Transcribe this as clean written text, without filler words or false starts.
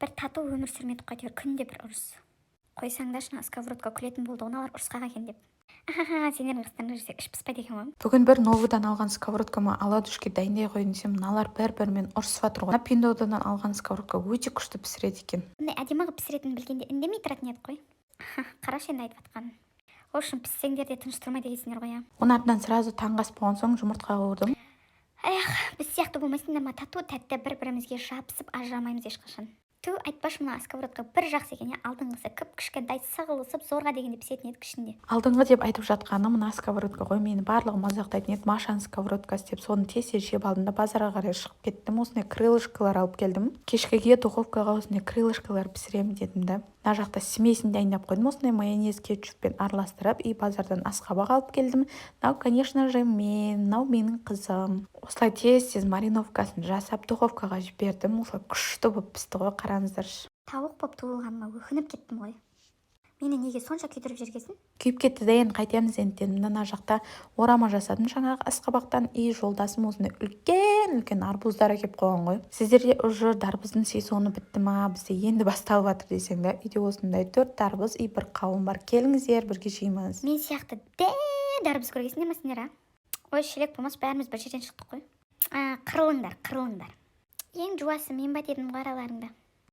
бір тату өмір сүрмедік қой әйтеуір, күнде бір ұрыс. Қойсаңдаршы, сковородка күлетін болды, оналар ұрысқақ екен деп. Сендердің қыстарыңда жүрсек іш пыспайды екен ғой. Бүгін бір новыдан алған сковородкама оладушки дайындай қойын десем, мыналар бір-бірімен ұрысып жатыр ғой. Пиндодан алған сковородка өте күшті пісіреді екен. Бұндай әдемі қылып пісіретінін білгенде үндемей тұратын еді ғой. Қарашы енді айтып жатқанын. В общем, піссеңдер де тыныш тұрмайды екенсіңдер ғой. Оның артынан сразу таңғы ас болған соң жұмыртқа қуырдым. Біз сияқты болмайсыңдар ма, тату тәтті бір-бірімізге жабысып ажырамаймыз ешқашан. Ту, айтпашы, мына сковородка бір жақсы екен, алдыңғысы кіп-кішкентай сығылысып зорға дегенде пісетін еді ішінде. Алдыңғы деп айтып жатқаны мына сковородка ғой, мені барлығы мазақтайтын еді. Машаның сковородкасы деп соны тез жеп алдым да базарға қарай шығып кеттім. Осындай крылышкалар алып келдім. Кешкіге духовкаға осындай крылышкалар пісіремін дедім да. Мына жақта смесін дайындап қойдым. Осындай майонез кетчуппен араластырып, базардан асқабақ алып келдім. Мынау, конечно же, мынау менің қызым. Осылай тез мариновкасын жасап духовкаға жібердім. Осылай күшті болып пісті ғой, қараңыздаршы. Тауық болып туылғаныма өкініп кеттім ғой. Мені неге сонша күйдіріп жүргесін? Күйіп кетті де енді қайтеміз енді дедім. Мына жақта орама жасадым жаңағы асқабақтан. Жолдасым осындай үлкен арбуздар әкеп қойған ғой. Сіздерде уже дарбыздың сезоны бітті ма? Бізде енді басталып жатыр десең де, үйде осындай 4 дарбыз бір қауын бар. Келіңіздер, бірге жейміз. Мен сияқты дарбыз көргесіңдер ме сендер, Ой, шелек болмас, бәріміз бір жерден шықтық қой. Қырылыңдар. Ең жуасы мен ба дедім ғой араларыңда.